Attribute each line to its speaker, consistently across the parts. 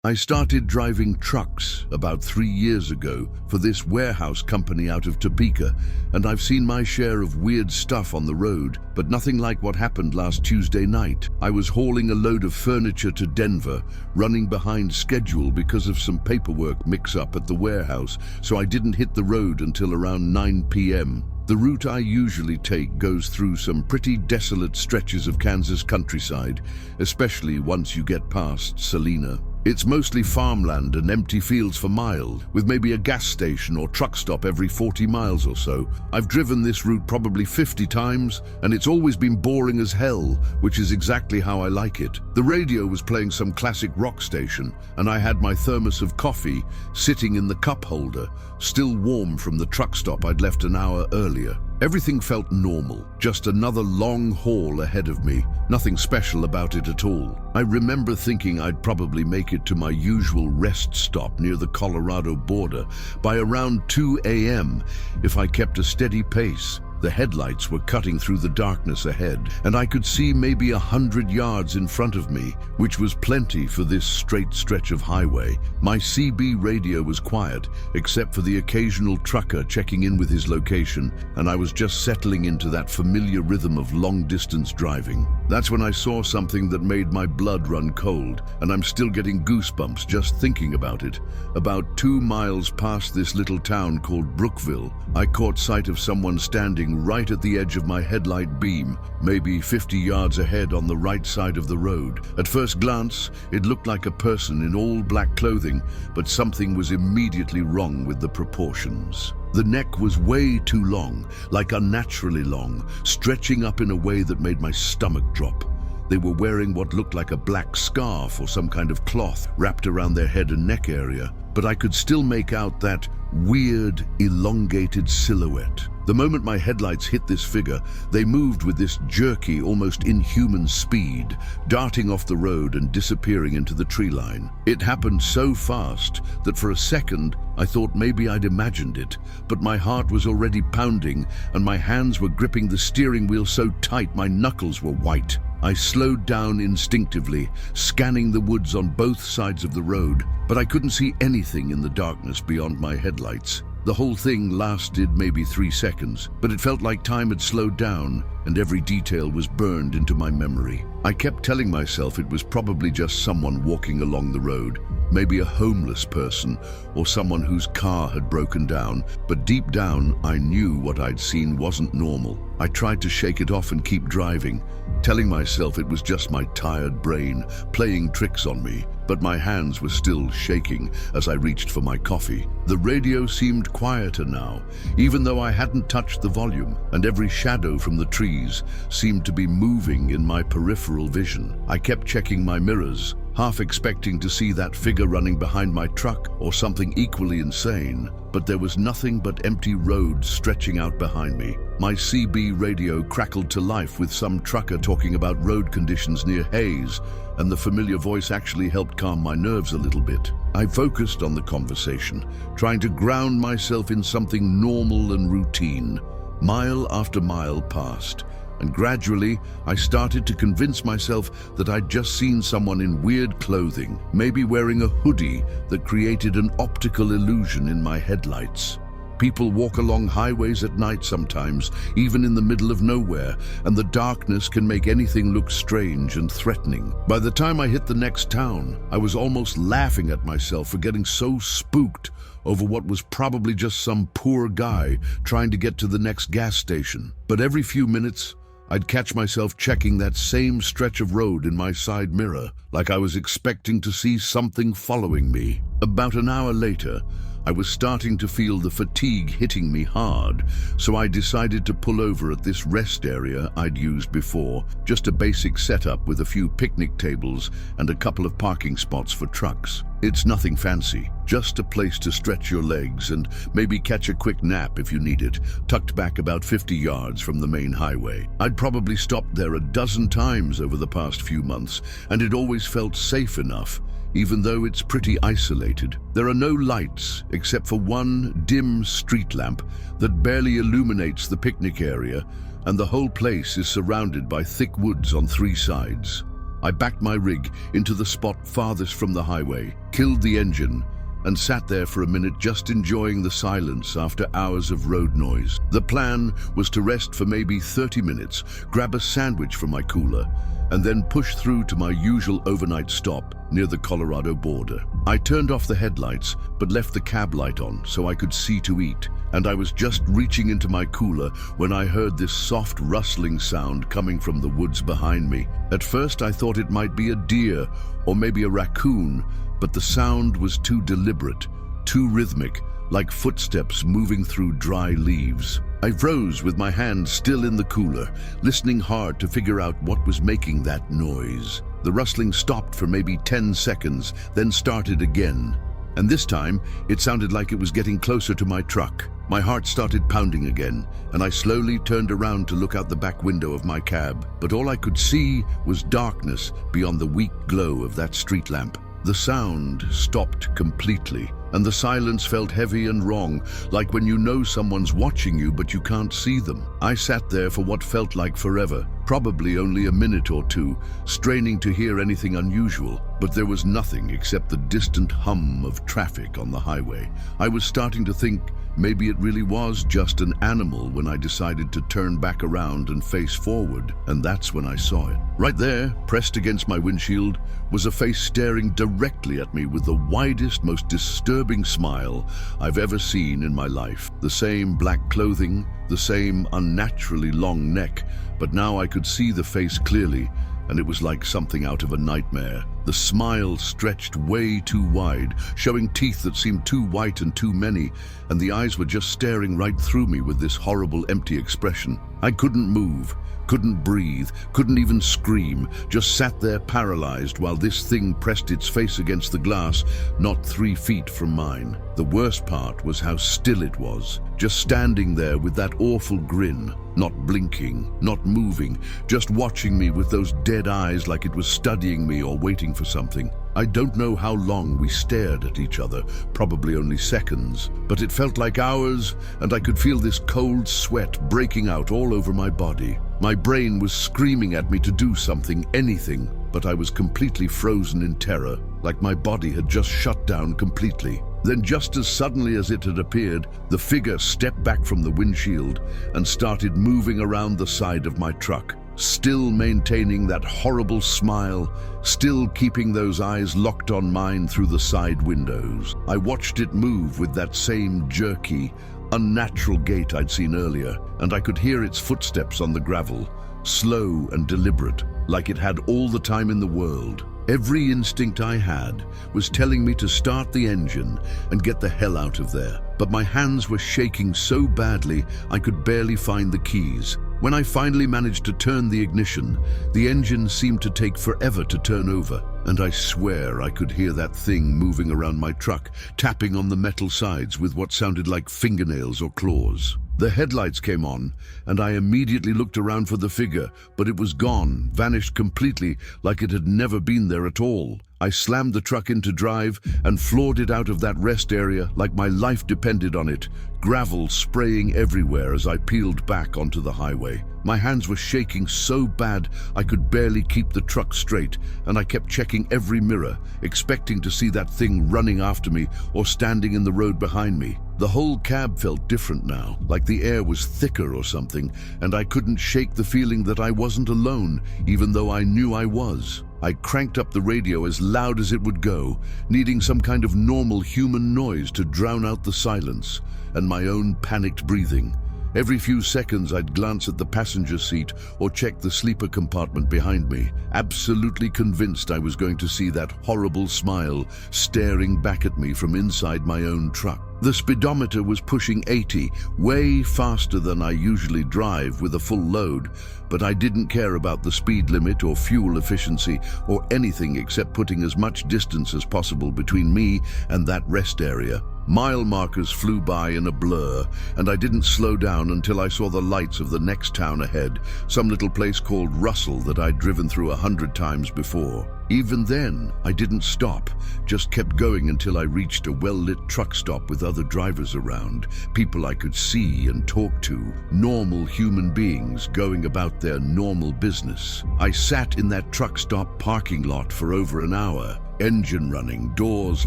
Speaker 1: I started driving trucks about 3 years ago for this warehouse company out of Topeka, and I've seen my share of weird stuff on the road, but nothing like what happened last Tuesday night. I was hauling a load of furniture to Denver, running behind schedule because of some paperwork mix-up at the warehouse, so I didn't hit the road until around 9 p.m. The route I usually take goes through some pretty desolate stretches of Kansas countryside, especially once you get past Salina. It's mostly farmland and empty fields for miles, with maybe a gas station or truck stop every 40 miles or so. I've driven this route probably 50 times, and it's always been boring as hell, which is exactly how I like it. The radio was playing some classic rock station, and I had my thermos of coffee sitting in the cup holder, still warm from the truck stop I'd left an hour earlier. Everything felt normal, just another long haul ahead of me, nothing special about it at all. I remember thinking I'd probably make it to my usual rest stop near the Colorado border by around 2 a.m. if I kept a steady pace. The headlights were cutting through the darkness ahead, and I could see maybe 100 yards in front of me, which was plenty for this straight stretch of highway. My CB radio was quiet, except for the occasional trucker checking in with his location, and I was just settling into that familiar rhythm of long-distance driving. That's when I saw something that made my blood run cold, and I'm still getting goosebumps just thinking about it. About 2 miles past this little town called Brookville, I caught sight of someone standing right at the edge of my headlight beam, maybe 50 yards ahead on the right side of the road. At first glance, it looked like a person in all black clothing, but something was immediately wrong with the proportions. The neck was way too long, like unnaturally long, stretching up in a way that made my stomach drop. They were wearing what looked like a black scarf or some kind of cloth wrapped around their head and neck area, but I could still make out that weird, elongated silhouette. The moment my headlights hit this figure, they moved with this jerky, almost inhuman speed, darting off the road and disappearing into the tree line. It happened so fast that for a second I thought maybe I'd imagined it, but my heart was already pounding and my hands were gripping the steering wheel so tight my knuckles were white. I slowed down instinctively, scanning the woods on both sides of the road, but I couldn't see anything in the darkness beyond my headlights. The whole thing lasted maybe 3 seconds, but it felt like time had slowed down and every detail was burned into my memory. I kept telling myself it was probably just someone walking along the road, maybe a homeless person or someone whose car had broken down, but deep down I knew what I'd seen wasn't normal. I tried to shake it off and keep driving, telling myself it was just my tired brain playing tricks on me, but my hands were still shaking as I reached for my coffee. The radio seemed quieter now, even though I hadn't touched the volume, and every shadow from the trees seemed to be moving in my peripheral vision. I kept checking my mirrors, half expecting to see that figure running behind my truck or something equally insane, but there was nothing but empty roads stretching out behind me. My CB radio crackled to life with some trucker talking about road conditions near Hayes, and the familiar voice actually helped calm my nerves a little bit. I focused on the conversation, trying to ground myself in something normal and routine. Mile after mile passed, and gradually I started to convince myself that I'd just seen someone in weird clothing, maybe wearing a hoodie that created an optical illusion in my headlights. People walk along highways at night sometimes, even in the middle of nowhere, and the darkness can make anything look strange and threatening. By the time I hit the next town, I was almost laughing at myself for getting so spooked over what was probably just some poor guy trying to get to the next gas station. But every few minutes, I'd catch myself checking that same stretch of road in my side mirror, like I was expecting to see something following me. About an hour later, I was starting to feel the fatigue hitting me hard, so I decided to pull over at this rest area I'd used before, just a basic setup with a few picnic tables and a couple of parking spots for trucks. It's nothing fancy, just a place to stretch your legs and maybe catch a quick nap if you need it, tucked back about 50 yards from the main highway. I'd probably stopped there a dozen times over the past few months, and it always felt safe enough, even though it's pretty isolated. There are no lights except for one dim street lamp that barely illuminates the picnic area, and the whole place is surrounded by thick woods on 3 sides. I backed my rig into the spot farthest from the highway, killed the engine, and sat there for a minute just enjoying the silence after hours of road noise. The plan was to rest for maybe 30 minutes, grab a sandwich from my cooler, and then push through to my usual overnight stop near the Colorado border. I turned off the headlights, but left the cab light on so I could see to eat, and I was just reaching into my cooler when I heard this soft rustling sound coming from the woods behind me. At first I thought it might be a deer or maybe a raccoon, but the sound was too deliberate, too rhythmic, like footsteps moving through dry leaves. I froze with my hand still in the cooler, listening hard to figure out what was making that noise. The rustling stopped for maybe 10 seconds, then started again. And this time, it sounded like it was getting closer to my truck. My heart started pounding again, and I slowly turned around to look out the back window of my cab. But all I could see was darkness beyond the weak glow of that street lamp. The sound stopped completely, and the silence felt heavy and wrong, like when you know someone's watching you but you can't see them. I sat there for what felt like forever, probably only a minute or two, straining to hear anything unusual, but there was nothing except the distant hum of traffic on the highway. I was starting to think maybe it really was just an animal when I decided to turn back around and face forward, and that's when I saw it. Right there, pressed against my windshield, was a face staring directly at me with the widest, most disturbing smile I've ever seen in my life. The same black clothing, the same unnaturally long neck, but now I could see the face clearly, and it was like something out of a nightmare. The smile stretched way too wide, showing teeth that seemed too white and too many, and the eyes were just staring right through me with this horrible, empty expression. I couldn't move, couldn't breathe, couldn't even scream, just sat there paralyzed while this thing pressed its face against the glass, not 3 feet from mine. The worst part was how still it was, just standing there with that awful grin, not blinking, not moving, just watching me with those dead eyes like it was studying me or waiting for something. I don't know how long we stared at each other, probably only seconds, but it felt like hours, and I could feel this cold sweat breaking out all over my body. My brain was screaming at me to do something, anything, but I was completely frozen in terror, like my body had just shut down completely. Then just as suddenly as it had appeared, the figure stepped back from the windshield and started moving around the side of my truck, still maintaining that horrible smile, still keeping those eyes locked on mine through the side windows. I watched it move with that same jerky, unnatural gait I'd seen earlier, and I could hear its footsteps on the gravel, slow and deliberate, like it had all the time in the world. Every instinct I had was telling me to start the engine and get the hell out of there, but my hands were shaking so badly I could barely find the keys. When I finally managed to turn the ignition, the engine seemed to take forever to turn over, and I swear I could hear that thing moving around my truck, tapping on the metal sides with what sounded like fingernails or claws. The headlights came on, and I immediately looked around for the figure, but it was gone, vanished completely, like it had never been there at all. I slammed the truck into drive and floored it out of that rest area like my life depended on it, gravel spraying everywhere as I peeled back onto the highway. My hands were shaking so bad I could barely keep the truck straight, and I kept checking every mirror, expecting to see that thing running after me or standing in the road behind me. The whole cab felt different now, like the air was thicker or something, and I couldn't shake the feeling that I wasn't alone, even though I knew I was. I cranked up the radio as loud as it would go, needing some kind of normal human noise to drown out the silence and my own panicked breathing. Every few seconds I'd glance at the passenger seat or check the sleeper compartment behind me, absolutely convinced I was going to see that horrible smile staring back at me from inside my own truck. The speedometer was pushing 80, way faster than I usually drive with a full load, but I didn't care about the speed limit or fuel efficiency or anything except putting as much distance as possible between me and that rest area. Mile markers flew by in a blur, and I didn't slow down until I saw the lights of the next town ahead, some little place called Russell that I'd driven through 100 times before. Even then, I didn't stop, just kept going until I reached a well-lit truck stop with other drivers around, people I could see and talk to, normal human beings going about their normal business. I sat in that truck stop parking lot for over an hour, engine running, doors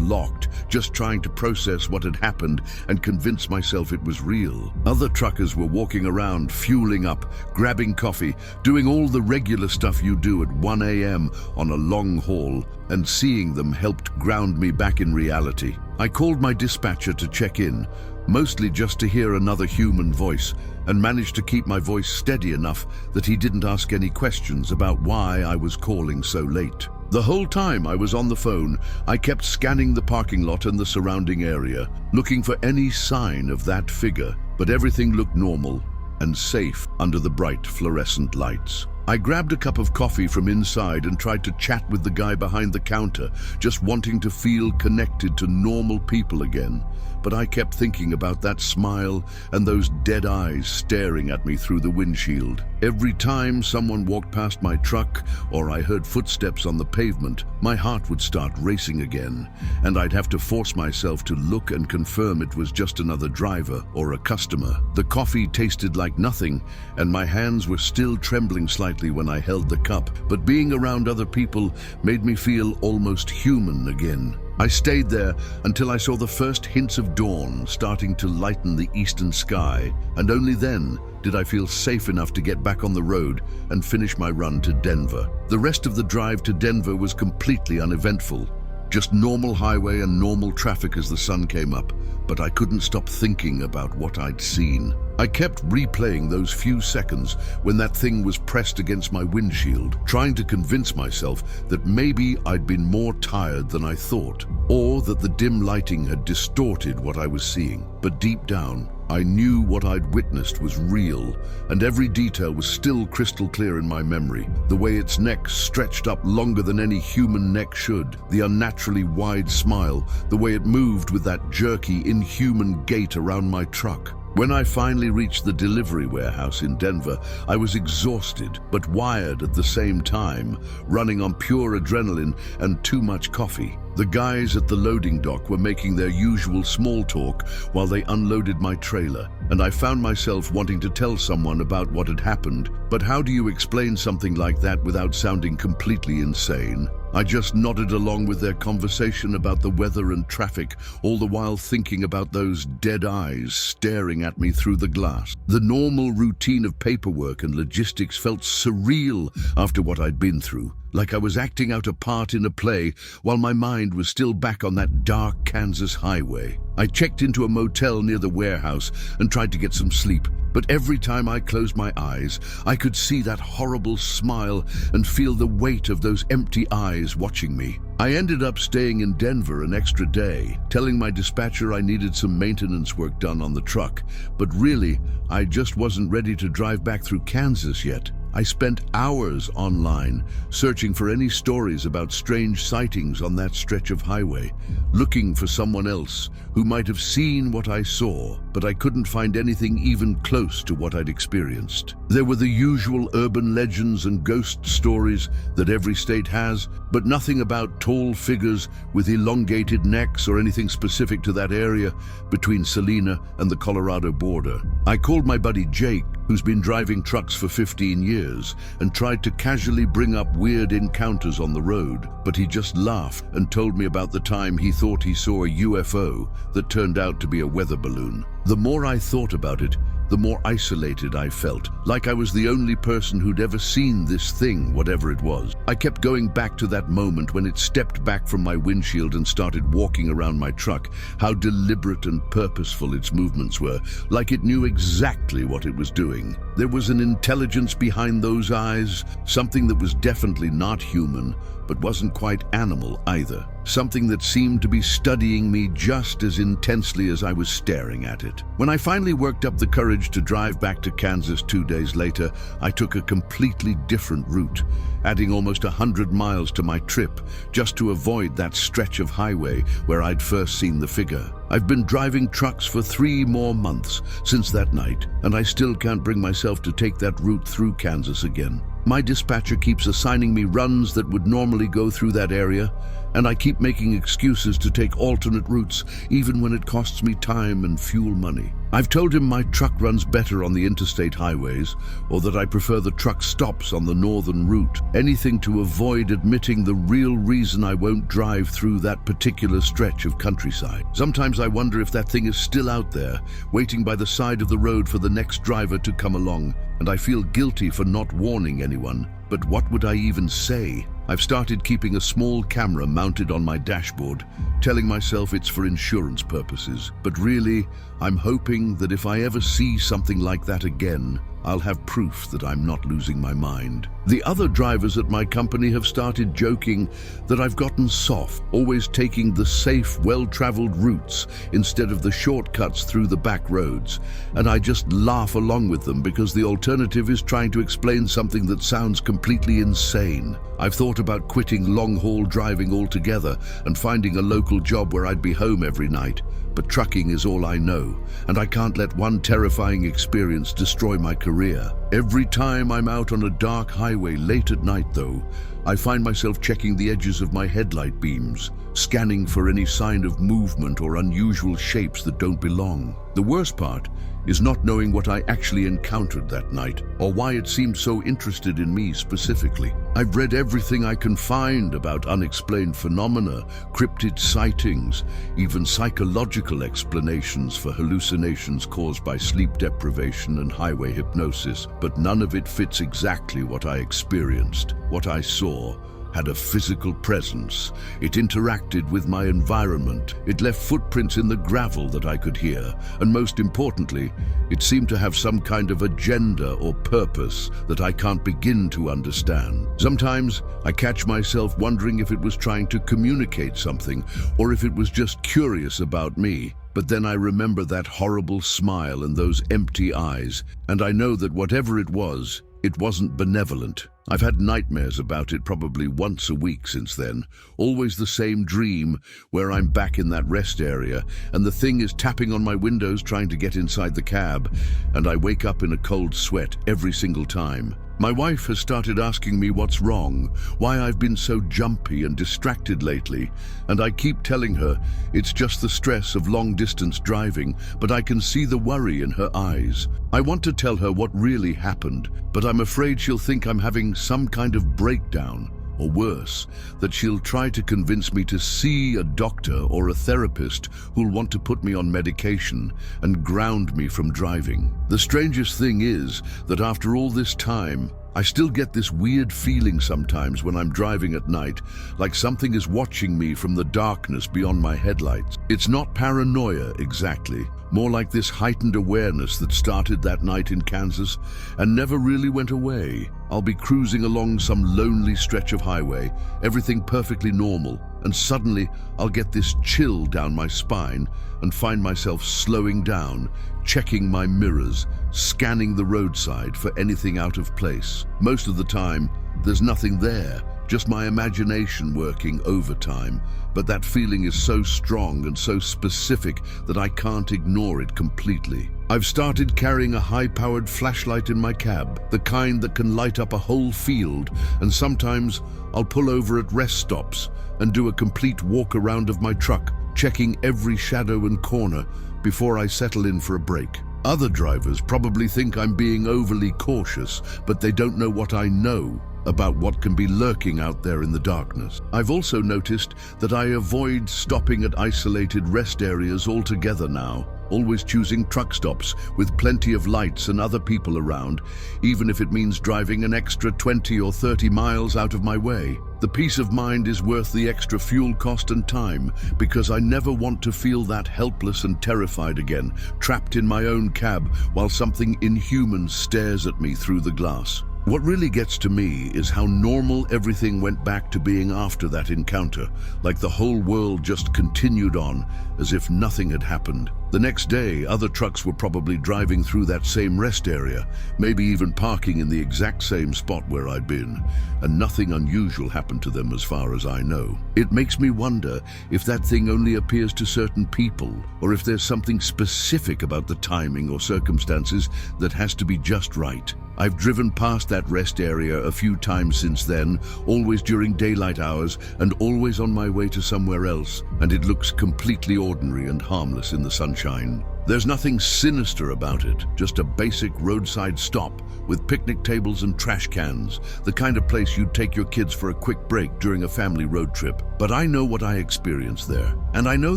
Speaker 1: locked, just trying to process what had happened and convince myself it was real. Other truckers were walking around, fueling up, grabbing coffee, doing all the regular stuff you do at 1 a.m. on a long haul, and seeing them helped ground me back in reality. I called my dispatcher to check in, mostly just to hear another human voice, and managed to keep my voice steady enough that he didn't ask any questions about why I was calling so late. The whole time I was on the phone, I kept scanning the parking lot and the surrounding area, looking for any sign of that figure, but everything looked normal and safe under the bright fluorescent lights. I grabbed a cup of coffee from inside and tried to chat with the guy behind the counter, just wanting to feel connected to normal people again. But I kept thinking about that smile and those dead eyes staring at me through the windshield. Every time someone walked past my truck or I heard footsteps on the pavement, my heart would start racing again, and I'd have to force myself to look and confirm it was just another driver or a customer. The coffee tasted like nothing, and my hands were still trembling slightly when I held the cup, but being around other people made me feel almost human again. I stayed there until I saw the first hints of dawn starting to lighten the eastern sky, and only then did I feel safe enough to get back on the road and finish my run to Denver. The rest of the drive to Denver was completely uneventful, just normal highway and normal traffic as the sun came up, but I couldn't stop thinking about what I'd seen. I kept replaying those few seconds when that thing was pressed against my windshield, trying to convince myself that maybe I'd been more tired than I thought, or that the dim lighting had distorted what I was seeing. But deep down, I knew what I'd witnessed was real, and every detail was still crystal clear in my memory. The way its neck stretched up longer than any human neck should, the unnaturally wide smile, the way it moved with that jerky, inhuman gait around my truck. When I finally reached the delivery warehouse in Denver, I was exhausted but wired at the same time, running on pure adrenaline and too much coffee. The guys at the loading dock were making their usual small talk while they unloaded my trailer, and I found myself wanting to tell someone about what had happened. But how do you explain something like that without sounding completely insane? I just nodded along with their conversation about the weather and traffic, all the while thinking about those dead eyes staring at me through the glass. The normal routine of paperwork and logistics felt surreal after what I'd been through, like I was acting out a part in a play while my mind was still back on that dark Kansas highway. I checked into a motel near the warehouse and tried to get some sleep, but every time I closed my eyes, I could see that horrible smile and feel the weight of those empty eyes watching me. I ended up staying in Denver an extra day, telling my dispatcher I needed some maintenance work done on the truck, but really, I just wasn't ready to drive back through Kansas yet. I spent hours online searching for any stories about strange sightings on that stretch of highway, looking for someone else who might have seen what I saw, but I couldn't find anything even close to what I'd experienced. There were the usual urban legends and ghost stories that every state has, but nothing about tall figures with elongated necks or anything specific to that area between Salina and the Colorado border. I called my buddy Jake, who's been driving trucks for 15 years, and tried to casually bring up weird encounters on the road, but he just laughed and told me about the time he thought he saw a UFO that turned out to be a weather balloon. The more I thought about it, the more isolated I felt, like I was the only person who'd ever seen this thing, whatever it was. I kept going back to that moment when it stepped back from my windshield and started walking around my truck, how deliberate and purposeful its movements were, like it knew exactly what it was doing. There was an intelligence behind those eyes, something that was definitely not human, but wasn't quite animal either. something that seemed to be studying me just as intensely as I was staring at it. When I finally worked up the courage to drive back to Kansas 2 days later, I took a completely different route, adding almost 100 miles to my trip just to avoid that stretch of highway where I'd first seen the figure. I've been driving trucks for 3 more months since that night, and I still can't bring myself to take that route through Kansas again. My dispatcher keeps assigning me runs that would normally go through that area, and I keep making excuses to take alternate routes, even when it costs me time and fuel money. I've told him my truck runs better on the interstate highways, or that I prefer the truck stops on the northern route. Anything to avoid admitting the real reason I won't drive through that particular stretch of countryside. Sometimes I wonder if that thing is still out there, waiting by the side of the road for the next driver to come along, and I feel guilty for not warning anyone. But what would I even say? I've started keeping a small camera mounted on my dashboard, telling myself it's for insurance purposes. But really, I'm hoping that if I ever see something like that again, I'll have proof that I'm not losing my mind. The other drivers at my company have started joking that I've gotten soft, always taking the safe, well-traveled routes instead of the shortcuts through the back roads. And I just laugh along with them because the alternative is trying to explain something that sounds completely insane. I've thought about quitting long-haul driving altogether and finding a local job where I'd be home every night. But trucking is all I know, and I can't let one terrifying experience destroy my career. Every time I'm out on a dark highway late at night, though, I find myself checking the edges of my headlight beams, scanning for any sign of movement or unusual shapes that don't belong. The worst part is not knowing what I actually encountered that night, or why it seemed so interested in me specifically. I've read everything I can find about unexplained phenomena, cryptid sightings, even psychological explanations for hallucinations caused by sleep deprivation and highway hypnosis, but none of it fits exactly what I experienced. What I saw had a physical presence. It interacted with my environment. It left footprints in the gravel that I could hear. And most importantly, it seemed to have some kind of agenda or purpose that I can't begin to understand. Sometimes I catch myself wondering if it was trying to communicate something, or if it was just curious about me. But then I remember that horrible smile and those empty eyes, and I know that whatever it wasn't benevolent. I've had nightmares about it probably once a week since then. Always the same dream where I'm back in that rest area and the thing is tapping on my windows trying to get inside the cab, and I wake up in a cold sweat every single time. My wife has started asking me what's wrong, why I've been so jumpy and distracted lately, and I keep telling her it's just the stress of long-distance driving, but I can see the worry in her eyes. I want to tell her what really happened, but I'm afraid she'll think I'm having some kind of breakdown, or worse, that she'll try to convince me to see a doctor or a therapist who'll want to put me on medication and ground me from driving. The strangest thing is that after all this time, I still get this weird feeling sometimes when I'm driving at night, like something is watching me from the darkness beyond my headlights. It's not paranoia exactly, more like this heightened awareness that started that night in Kansas and never really went away. I'll be cruising along some lonely stretch of highway, everything perfectly normal, and suddenly I'll get this chill down my spine and find myself slowing down, checking my mirrors, scanning the roadside for anything out of place. Most of the time, there's nothing there, just my imagination working overtime, but that feeling is so strong and so specific that I can't ignore it completely. I've started carrying a high-powered flashlight in my cab, the kind that can light up a whole field, and sometimes I'll pull over at rest stops and do a complete walk around of my truck, checking every shadow and corner before I settle in for a break. Other drivers probably think I'm being overly cautious, but they don't know what I know about what can be lurking out there in the darkness. I've also noticed that I avoid stopping at isolated rest areas altogether now, always choosing truck stops with plenty of lights and other people around, even if it means driving an extra 20 or 30 miles out of my way. The peace of mind is worth the extra fuel cost and time, because I never want to feel that helpless and terrified again, trapped in my own cab while something inhuman stares at me through the glass. What really gets to me is how normal everything went back to being after that encounter, like the whole world just continued on, as if nothing had happened. The next day, other trucks were probably driving through that same rest area, maybe even parking in the exact same spot where I'd been, and nothing unusual happened to them as far as I know. It makes me wonder if that thing only appears to certain people, or if there's something specific about the timing or circumstances that has to be just right. I've driven past that rest area a few times since then, always during daylight hours and always on my way to somewhere else, and it looks completely ordinary and harmless in the sunshine. There's nothing sinister about it, just a basic roadside stop with picnic tables and trash cans, the kind of place you'd take your kids for a quick break during a family road trip. But I know what I experienced there, and I know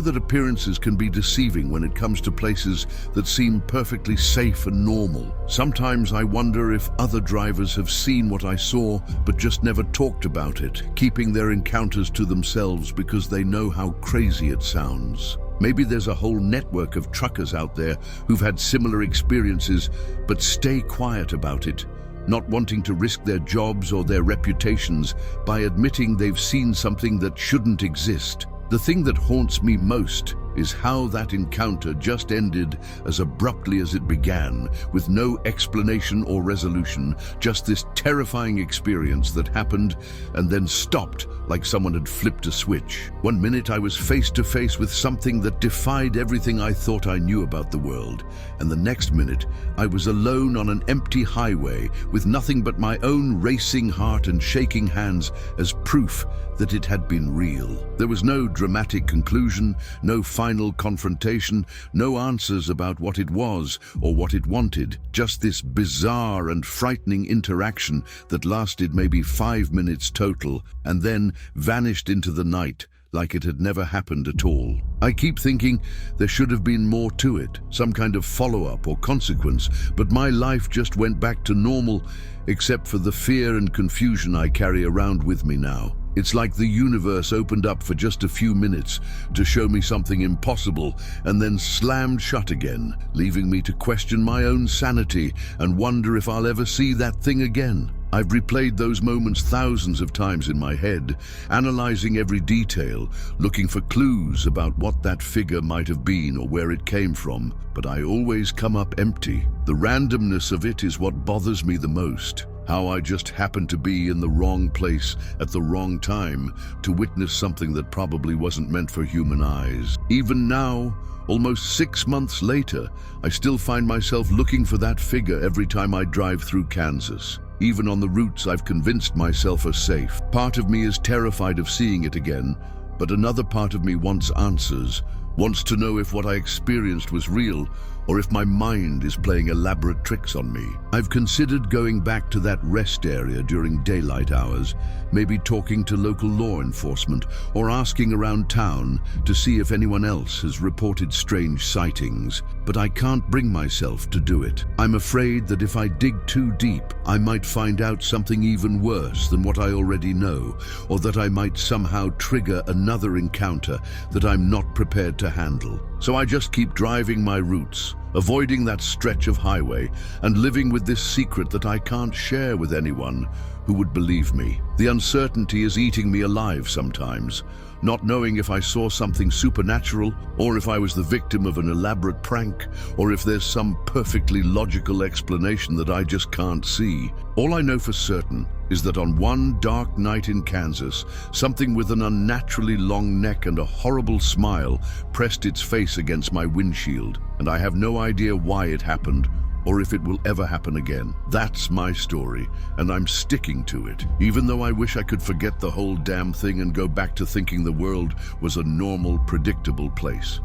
Speaker 1: that appearances can be deceiving when it comes to places that seem perfectly safe and normal. Sometimes I wonder if other drivers have seen what I saw but just never talked about it, keeping their encounters to themselves because they know how crazy it sounds. Maybe there's a whole network of truckers out there who've had similar experiences but stay quiet about it, not wanting to risk their jobs or their reputations by admitting they've seen something that shouldn't exist. The thing that haunts me most is how that encounter just ended as abruptly as it began, with no explanation or resolution, just this terrifying experience that happened and then stopped like someone had flipped a switch. One minute I was face to face with something that defied everything I thought I knew about the world, and the next minute I was alone on an empty highway with nothing but my own racing heart and shaking hands as proof that it had been real. There was no dramatic conclusion, no final confrontation, no answers about what it was or what it wanted, just this bizarre and frightening interaction that lasted maybe 5 minutes total and then vanished into the night like it had never happened at all. I keep thinking there should have been more to it, some kind of follow-up or consequence, but my life just went back to normal, except for the fear and confusion I carry around with me now. It's like the universe opened up for just a few minutes to show me something impossible and then slammed shut again, leaving me to question my own sanity and wonder if I'll ever see that thing again. I've replayed those moments thousands of times in my head, analyzing every detail, looking for clues about what that figure might have been or where it came from, but I always come up empty. The randomness of it is what bothers me the most. How I just happened to be in the wrong place at the wrong time to witness something that probably wasn't meant for human eyes. Even now, almost 6 months later, I still find myself looking for that figure every time I drive through Kansas. Even on the routes I've convinced myself are safe. Part of me is terrified of seeing it again, but another part of me wants answers, wants to know if what I experienced was real or if my mind is playing elaborate tricks on me. I've considered going back to that rest area during daylight hours, maybe talking to local law enforcement or asking around town to see if anyone else has reported strange sightings, but I can't bring myself to do it. I'm afraid that if I dig too deep, I might find out something even worse than what I already know, or that I might somehow trigger another encounter that I'm not prepared to handle. So I just keep driving my routes, avoiding that stretch of highway, and living with this secret that I can't share with anyone who would believe me. The uncertainty is eating me alive sometimes, not knowing if I saw something supernatural, or if I was the victim of an elaborate prank, or if there's some perfectly logical explanation that I just can't see. All I know for certain is that on one dark night in Kansas, something with an unnaturally long neck and a horrible smile pressed its face against my windshield, and I have no idea why it happened or if it will ever happen again. That's my story, and I'm sticking to it, even though I wish I could forget the whole damn thing and go back to thinking the world was a normal, predictable place.